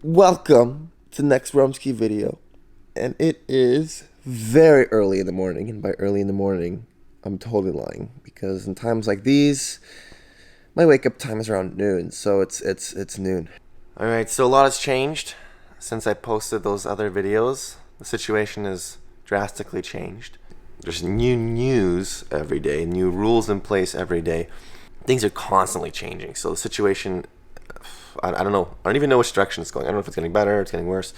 Welcome to the next Romsky video. And it is very early in the morning. And by early in the morning, I'm totally lying. Because in times like these, my wake up time is around noon. So it's noon. Alright, so a lot has changed since I posted those other videos. The situation has drastically changed. There's new news every day, new rules in place every day. Things are constantly changing. So the situation, I don't know. I don't even know which direction it's going. I don't know if it's getting better, it's getting worse.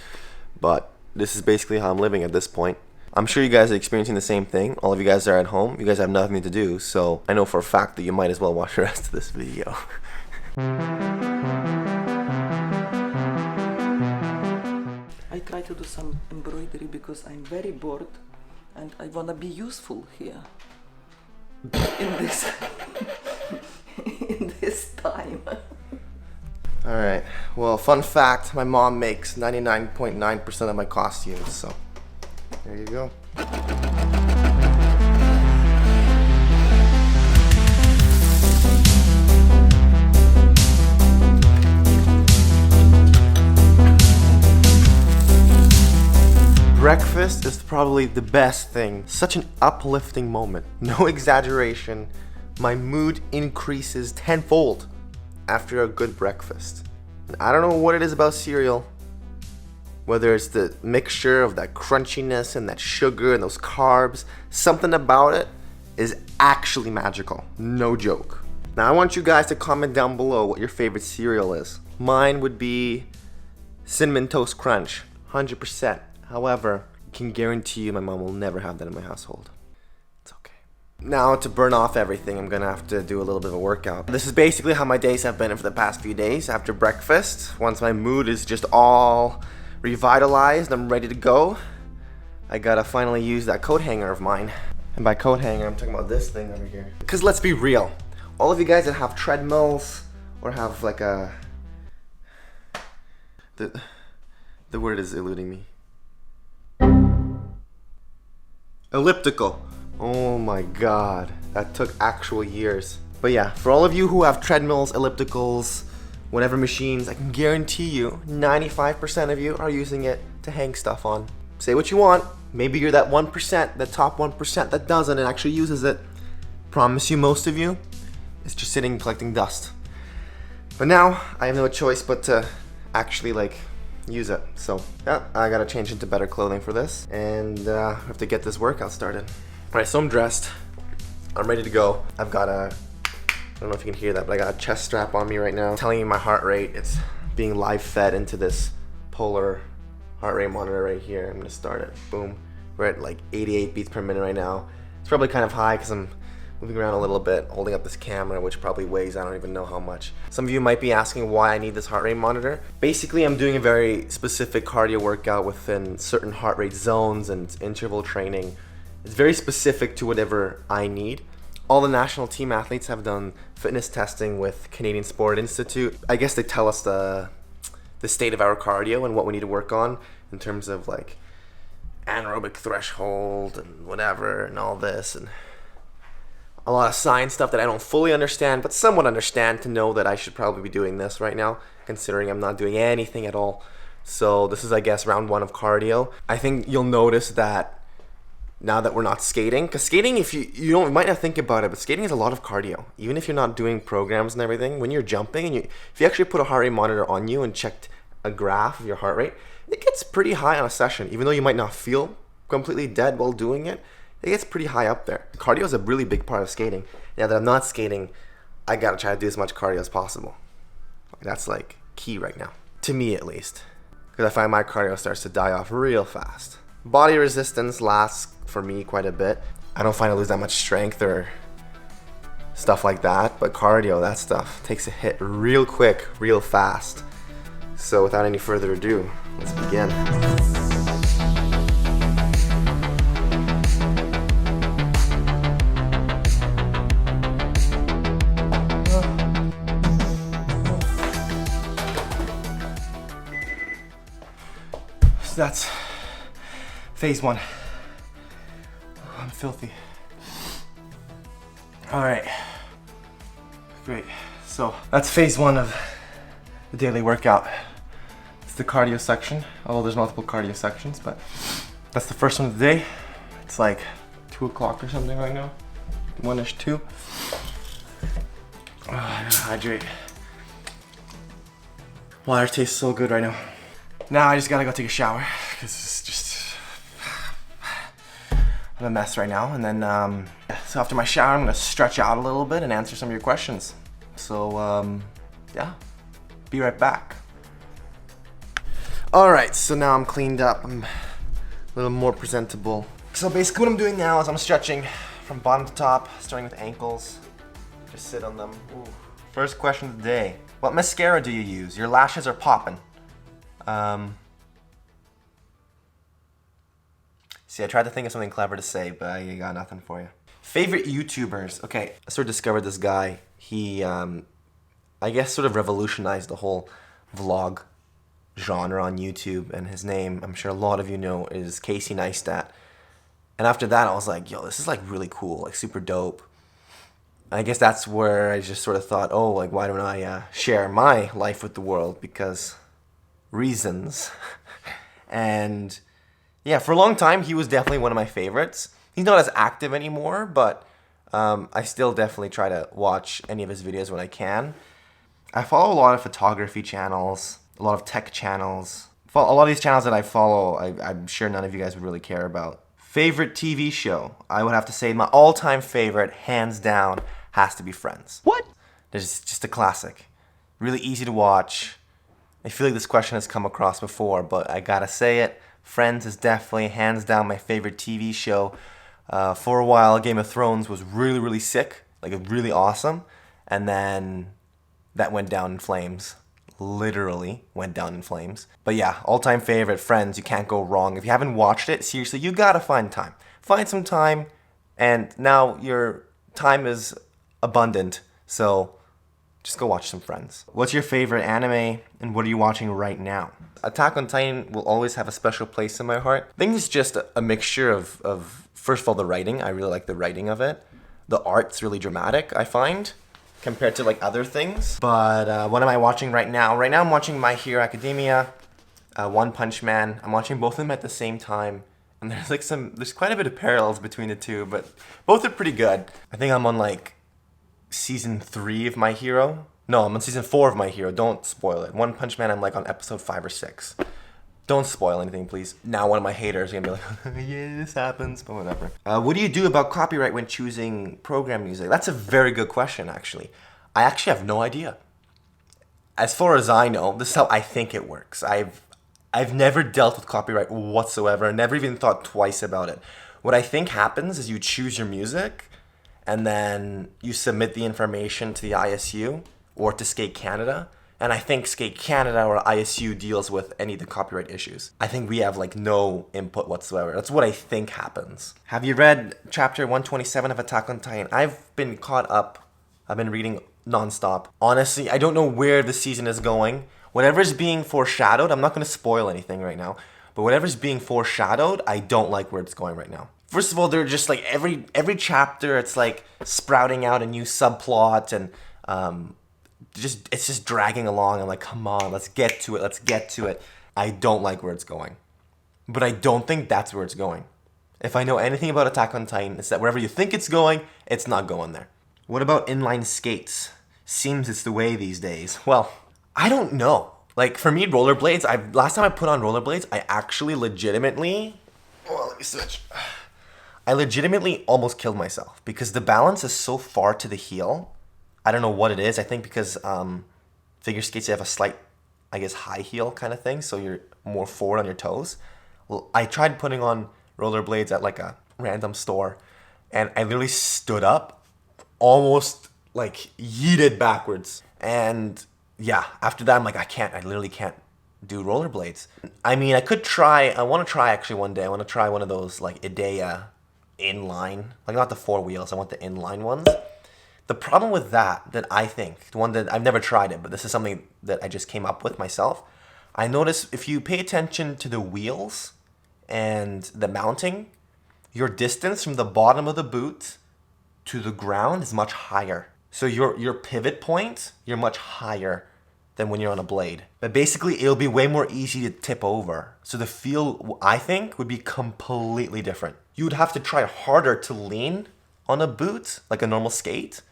But this is basically how I'm living at this point. I'm sure you guys are experiencing the same thing. All of you guys are at home. You guys have nothing to do. So I know for a fact that you might as well watch the rest of this video. I try to do some embroidery because I'm very bored and I wanna be useful here in this in this time. Alright, well, fun fact, my mom makes 99.9% of my costumes, so there you go. Breakfast is probably the best thing. Such an uplifting moment. No exaggeration. My mood increases tenfold after a good breakfast. And I don't know what it is about cereal. Whether it's the mixture of that crunchiness and that sugar and those carbs. Something about it is actually magical. No joke. Now I want you guys to comment down below what your favorite cereal is. Mine would be Cinnamon Toast Crunch. 100%. However, I can guarantee you my mom will never have that in my household. It's okay. Now to burn off everything, I'm gonna have to do a little bit of a workout. This is basically how my days have been for the past few days. After breakfast, once my mood is just all revitalized, I'm ready to go, I gotta finally use that coat hanger of mine. And by coat hanger, I'm talking about this thing over here. Because let's be real, all of you guys that have treadmills or have like a... The word is eluding me. Elliptical. Oh my god, that took actual years. But yeah, for all of you who have treadmills, ellipticals, whatever machines, I can guarantee you 95% of you are using it to hang stuff on. Say what you want, maybe you're that 1%, that top 1% that doesn't and actually uses it. Promise you most of you, it's just sitting collecting dust. But now, I have no choice but to actually use it. So yeah, I gotta change into better clothing for this and I have to get this workout started. Alright, so I'm dressed, I'm ready to go. I've got I don't know if you can hear that, but I got a chest strap on me right now telling you my heart rate. It's being live fed into this polar heart rate monitor right here. I'm gonna start it. Boom. We're at like 88 beats per minute right now. It's probably kind of high because I'm moving around a little bit, holding up this camera, which probably weighs, I don't even know how much. Some of you might be asking why I need this heart rate monitor. Basically, I'm doing a very specific cardio workout within certain heart rate zones and interval training. It's very specific to whatever I need. All the national team athletes have done fitness testing with Canadian Sport Institute. I guess they tell us the state of our cardio and what we need to work on in terms of like anaerobic threshold and whatever and all this and a lot of science stuff that I don't fully understand, but somewhat understand to know that I should probably be doing this right now, considering I'm not doing anything at all. So this is, I guess, round 1 of cardio. I think you'll notice that now that we're not skating, because skating, if you might not think about it, but skating is a lot of cardio. Even if you're not doing programs and everything, when you're jumping, and if you actually put a heart rate monitor on you and checked a graph of your heart rate, it gets pretty high on a session, even though you might not feel completely dead while doing it. It gets pretty high up there. Cardio is a really big part of skating. Now that I'm not skating, I gotta try to do as much cardio as possible. That's like key right now, to me at least. Because I find my cardio starts to die off real fast. Body resistance lasts for me quite a bit. I don't find I lose that much strength or stuff like that, but cardio, that stuff takes a hit real quick, real fast. So without any further ado, let's begin. That's phase 1. I'm filthy. All right, great. So that's phase 1 of the daily workout. the cardio section. Oh, there's multiple cardio sections, but that's the first one of the day. It's like 2 o'clock or something right now. 1-ish, 2. Oh, I gotta hydrate. Water tastes so good right now. Now I just gotta go take a shower because it's just I'm a mess right now. And then so after my shower, I'm gonna stretch out a little bit and answer some of your questions. So yeah, be right back. All right, so now I'm cleaned up. I'm a little more presentable. So basically what I'm doing now is I'm stretching from bottom to top, starting with ankles. Just sit on them. Ooh. First question of the day. What mascara do you use? Your lashes are popping. See, I tried to think of something clever to say, but I got nothing for you. Favorite YouTubers. Okay, I sort of discovered this guy. He, I guess, sort of revolutionized the whole vlog genre on YouTube, and his name, I'm sure a lot of you know, is Casey Neistat. And after that, I was like, yo, this is like really cool, like super dope. I guess that's where I just sort of thought, oh, like, why don't I share my life with the world? Because reasons. And yeah, for a long time, he was definitely one of my favorites. He's not as active anymore, but I still definitely try to watch any of his videos when I can. I follow a lot of photography channels, a lot of tech channels. A lot of these channels that I follow, I'm sure none of you guys would really care about. Favorite TV show? I would have to say my all-time favorite, hands down, has to be Friends. What? It's just a classic. Really easy to watch. I feel like this question has come across before, but I gotta say it. Friends is definitely, hands down, my favorite TV show. For a while, Game of Thrones was really, really sick. Like, really awesome. And then that went down in flames. Literally went down in flames. But yeah, all-time favorite, Friends. You can't go wrong. If you haven't watched it, seriously, you gotta find time. Find some time, and now your time is abundant, so just go watch some Friends. What's your favorite anime, and what are you watching right now? Attack on Titan will always have a special place in my heart. I think it's just a mixture of first of all, the writing. I really like the writing of it. The art's really dramatic, I find, compared to like other things. But what am I watching right now? Right now I'm watching My Hero Academia, One Punch Man. I'm watching both of them at the same time. And there's quite a bit of parallels between the two, but both are pretty good. I think I'm on like season 3 of My Hero. No, I'm on season 4 of My Hero. Don't spoil it. One Punch Man, I'm like on episode 5 or 6. Don't spoil anything, please. Now one of my haters are gonna be like, yeah, this happens, but whatever. What do you do about copyright when choosing program music? That's a very good question, actually. I actually have no idea. As far as I know, this is how I think it works. I've never dealt with copyright whatsoever. Never even thought twice about it. What I think happens is you choose your music, and then you submit the information to the ISU or to Skate Canada. And I think Skate Canada or ISU deals with any of the copyright issues. I think we have like no input whatsoever. That's what I think happens. Have you read chapter 127 of Attack on Titan? I've been caught up. I've been reading nonstop. Honestly, I don't know where the season is going. Whatever's being foreshadowed, I'm not going to spoil anything right now, but whatever's being foreshadowed, I don't like where it's going right now. First of all, they're just like every chapter, it's like sprouting out a new subplot, and it's just dragging along. I'm like, come on, let's get to it. I don't like where it's going, but I don't think that's where it's going. If I know anything about Attack on Titan, it's that wherever you think it's going, it's not going there. What about inline skates? Seems it's the way these days. Well, I don't know. Like for me, rollerblades, last time I put on rollerblades, I actually legitimately, let me switch. I legitimately almost killed myself because the balance is so far to the heel. I don't know what it is. I think because figure skates, you have a slight, I guess, high heel kind of thing, so you're more forward on your toes. Well, I tried putting on rollerblades at like a random store, and I literally stood up, almost like yeeted backwards. And yeah, after that, I'm like, I literally can't do rollerblades. I mean, I want to try actually one day. I want to try one of those like Idea inline, like not the 4 wheels, I want the inline ones. The problem with that I think, the one that I've never tried it, but this is something that I just came up with myself. I noticed if you pay attention to the wheels and the mounting, your distance from the bottom of the boot to the ground is much higher. So your pivot point, you're much higher than when you're on a blade. But basically, it'll be way more easy to tip over. So the feel, I think, would be completely different. You would have to try harder to lean on a boot, like a normal skate.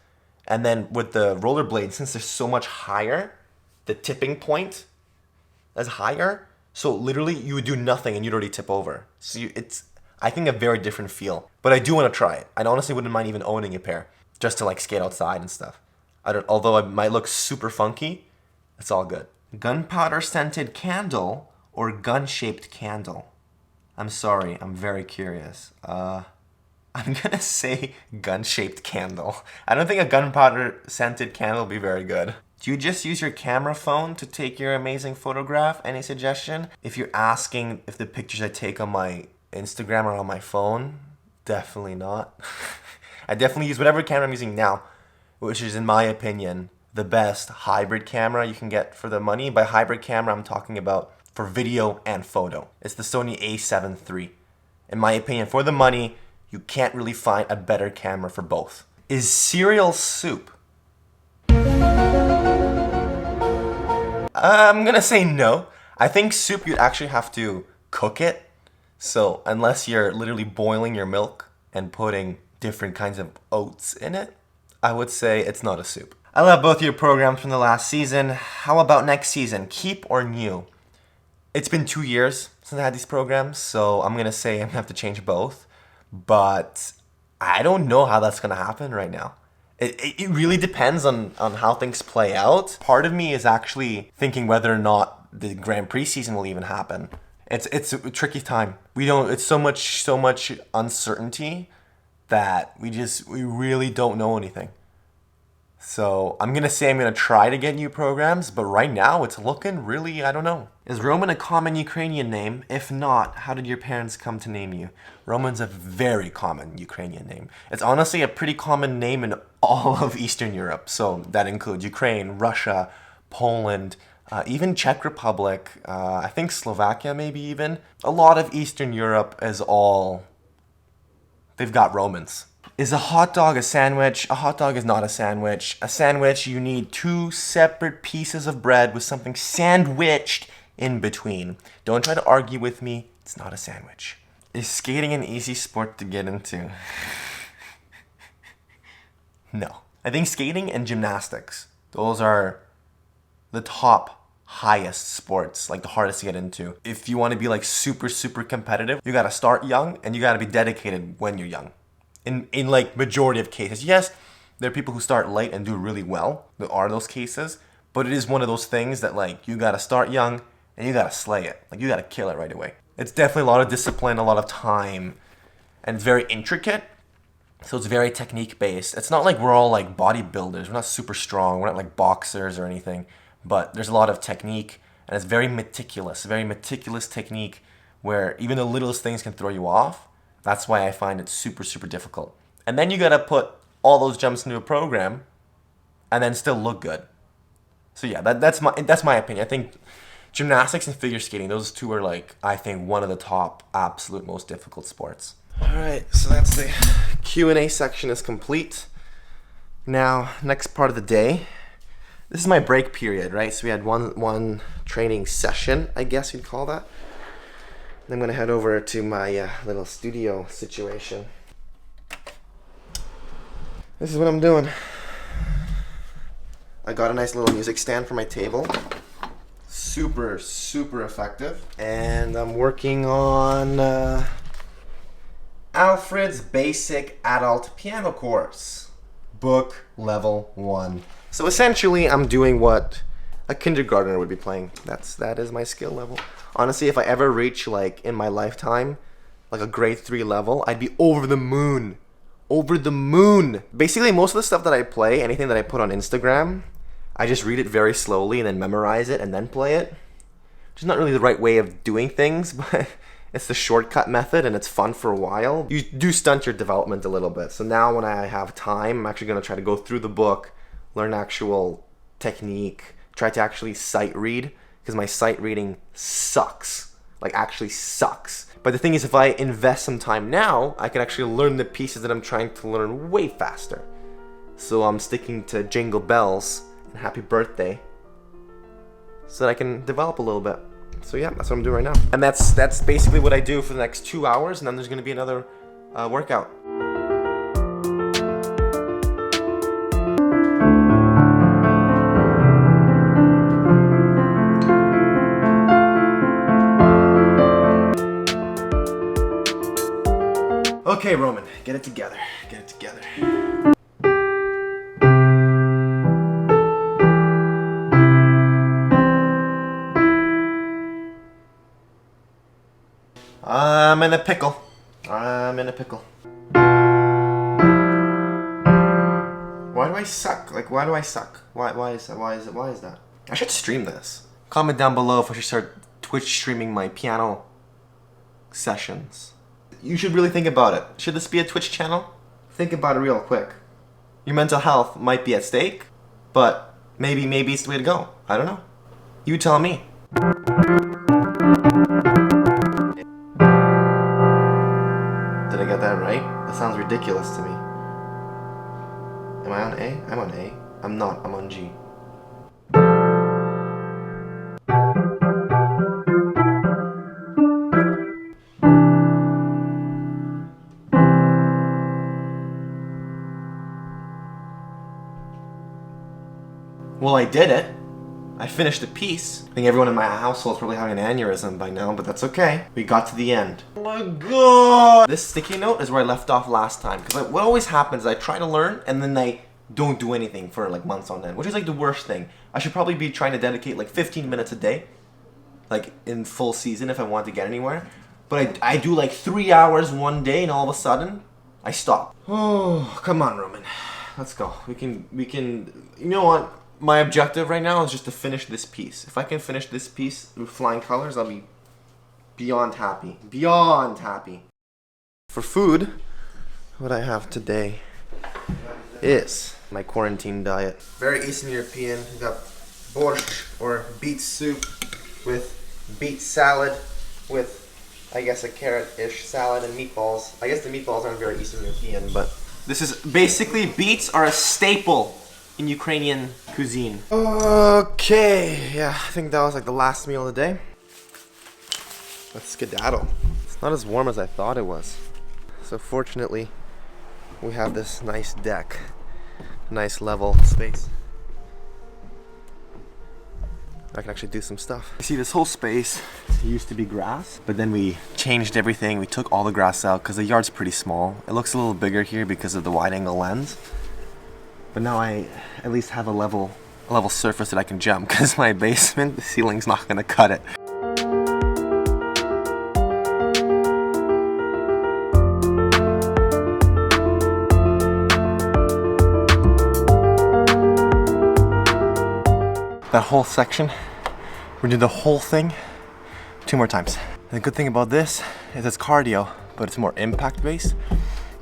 And then with the rollerblade, since they're so much higher, the tipping point is higher. So literally, you would do nothing and you'd already tip over. So it's, I think, a very different feel. But I do want to try it. I honestly wouldn't mind even owning a pair, just to like skate outside and stuff. Although it might look super funky, it's all good. Gunpowder scented candle or gun-shaped candle? I'm sorry, I'm very curious. I'm gonna say gun-shaped candle. I don't think a gunpowder scented candle will be very good. Do you just use your camera phone to take your amazing photograph? Any suggestion? If you're asking if the pictures I take on my Instagram are on my phone, definitely not. I definitely use whatever camera I'm using now, which is, in my opinion, the best hybrid camera you can get for the money. By hybrid camera, I'm talking about for video and photo. It's the Sony a7 III. In my opinion, for the money, you can't really find a better camera for both. Is cereal soup? I'm gonna say no. I think soup, you'd actually have to cook it. So unless you're literally boiling your milk and putting different kinds of oats in it, I would say it's not a soup. I love both your programs from the last season. How about next season? Keep or new? It's been 2 years since I had these programs, so I'm gonna say I'm gonna have to change both. But I don't know how that's gonna happen right now. It really depends on how things play out. Part of me is actually thinking whether or not the Grand Prix season will even happen. It's a tricky time. It's so much uncertainty that we really don't know anything. So I'm gonna say I'm gonna try to get new programs, but right now it's looking really, I don't know. Is Roman a common Ukrainian name? If not, how did your parents come to name you? Roman's a very common Ukrainian name. It's honestly a pretty common name in all of Eastern Europe. So that includes Ukraine, Russia, Poland, even Czech Republic, I think Slovakia maybe even. A lot of Eastern Europe is all, they've got Romans. Is a hot dog a sandwich? A hot dog is not a sandwich. A sandwich, you need 2 separate pieces of bread with something sandwiched in between. Don't try to argue with me. It's not a sandwich. Is skating an easy sport to get into? No. I think skating and gymnastics, those are the top highest sports, like the hardest to get into. If you want to be like super competitive, you gotta start young and you gotta be dedicated when you're young. In like majority of cases. Yes, there are people who start late and do really well. There are those cases. But it is one of those things that like you gotta start young and you gotta slay it. Like you gotta kill it right away. It's definitely a lot of discipline, a lot of time, and it's very intricate. So it's very technique based. It's not like we're all like bodybuilders. We're not super strong. We're not like boxers or anything. But there's a lot of technique and it's very meticulous technique where even the littlest things can throw you off. That's why I find it super difficult. And then you gotta put all those jumps into a program and then still look good. So yeah, that's my opinion. I think gymnastics and figure skating, those two are like, I think, one of the top absolute most difficult sports. Alright, so that's the Q&A section is complete. Now, next part of the day. This is my break period, right? So we had one training session, I guess you'd call that. I'm gonna head over to my little studio situation. This is what I'm doing. I got a nice little music stand for my table. Super effective. And I'm working on Alfred's Basic Adult Piano Course. Book Level 1. So essentially I'm doing what a kindergartner would be playing. That is my skill level. Honestly, if I ever reach, like, in my lifetime, like a grade 3 level, I'd be over the moon. Over the moon! Basically, most of the stuff that I play, anything that I put on Instagram, I just read it very slowly and then memorize it and then play it. Which is not really the right way of doing things, but it's the shortcut method and it's fun for a while. You do stunt your development a little bit. So now when I have time, I'm actually going to try to go through the book, learn actual technique, try to actually sight read. Because my sight reading sucks. Like, actually sucks. But the thing is, if I invest some time now, I can actually learn the pieces that I'm trying to learn way faster. So I'm sticking to Jingle Bells and Happy Birthday so that I can develop a little bit. So yeah, that's what I'm doing right now. And that's basically what I do for the next 2 hours, and then there's gonna be another workout. Okay, Roman, get it together. Get it together. I'm in a pickle. I'm in a pickle. Why do I suck? Like, why do I suck? Why is that? Why is that? I should stream this. Comment down below if I should start Twitch streaming my piano sessions. You should really think about it. Should this be a Twitch channel? Think about it real quick. Your mental health might be at stake, but maybe it's the way to go. I don't know. You tell me. Did I get that right? That sounds ridiculous to me. Am I on A? I'm on A. I'm not. I'm on G. Well, I did it. I finished the piece. I think everyone in my household is probably having an aneurysm by now, but that's okay. We got to the end. Oh my god! This sticky note is where I left off last time. Because what always happens is I try to learn and then I don't do anything for like months on end, which is like the worst thing. I should probably be trying to dedicate like 15 minutes a day, like in full season if I want to get anywhere. But I do like 3 hours one day and all of a sudden, I stop. Oh, come on, Roman. Let's go. We can, you know what? My objective right now is just to finish this piece. If I can finish this piece with flying colors, I'll be beyond happy. Beyond happy. For food, what I have today is my quarantine diet. Very Eastern European. We got borscht or beet soup with beet salad with, I guess, a carrot-ish salad and meatballs. I guess the meatballs aren't very Eastern European, but this is basically, beets are a staple in Ukrainian cuisine. Okay, yeah, I think that was like the last meal of the day. Let's skedaddle. It's not as warm as I thought it was. So fortunately, we have this nice deck, nice level space. I can actually do some stuff. You see, this whole space used to be grass, but then we changed everything. We took all the grass out because the yard's pretty small. It looks a little bigger here because of the wide angle lens. But now I at least have a level surface that I can jump, because my basement, the ceiling's not gonna cut it. That whole section, we did the whole thing 2 more times. And the good thing about this is it's cardio, but it's more impact based.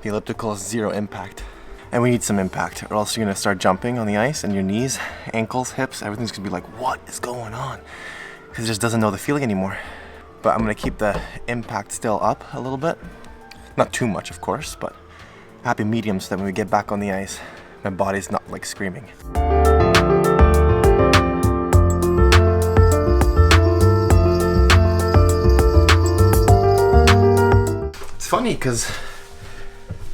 The elliptical is 0 impact. And we need some impact, or else you're gonna start jumping on the ice and your knees, ankles, hips, everything's gonna be like, what is going on? Because it just doesn't know the feeling anymore. But I'm gonna keep the impact still up a little bit. Not too much, of course, but happy medium so that when we get back on the ice, my body's not like screaming. It's funny because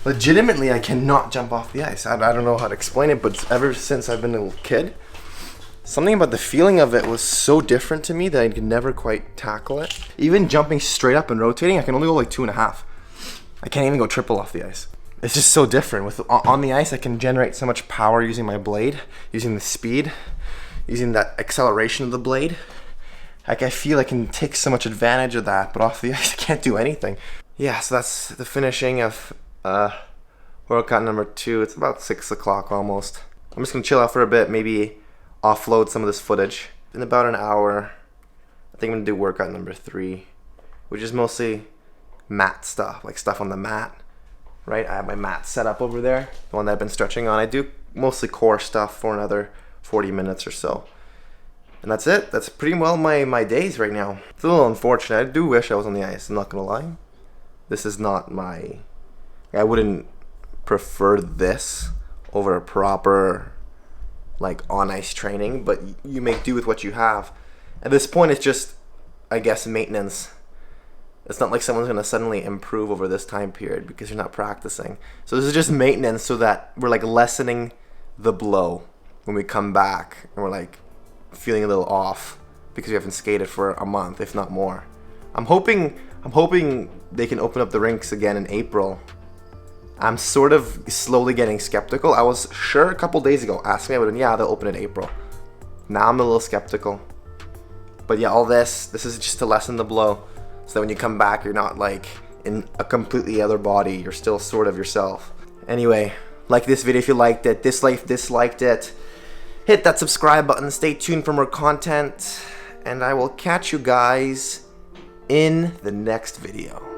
legitimately I cannot jump off the ice. I don't know how to explain it, but ever since I've been a kid, something about the feeling of it was so different to me that I could never quite tackle it. Even jumping straight up and rotating, I can only go like 2.5. I can't even go triple off the ice. It's just so different. On the ice, I can generate so much power using my blade, using the speed, using that acceleration of the blade. Like, I feel I can take so much advantage of that, but off the ice I can't do anything. Yeah, so that's the finishing of workout number 2. It's about 6 o'clock almost. I'm just gonna chill out for a bit, maybe offload some of this footage. In about an hour, I think I'm gonna do workout number 3, which is mostly mat stuff, like stuff on the mat, right? I have my mat set up over there, the one that I've been stretching on. I do mostly core stuff for another 40 minutes or so. And that's it. That's pretty well my days right now. It's a little unfortunate. I do wish I was on the ice, I'm not gonna lie. This is not my... I wouldn't prefer this over a proper, like, on-ice training, but you make do with what you have. At this point, it's just, I guess, maintenance. It's not like someone's going to suddenly improve over this time period because you're not practicing. So this is just maintenance so that we're like lessening the blow when we come back and we're like feeling a little off because we haven't skated for a month, if not more. I'm hoping they can open up the rinks again in April. I'm sort of slowly getting skeptical. I was sure a couple days ago, asked me, I would have been, yeah, they'll open in April. Now I'm a little skeptical. But yeah, all this is just to lessen the blow. So that when you come back, you're not like in a completely other body. You're still sort of yourself. Anyway, like this video if you liked it. Disliked it. Hit that subscribe button. Stay tuned for more content. And I will catch you guys in the next video.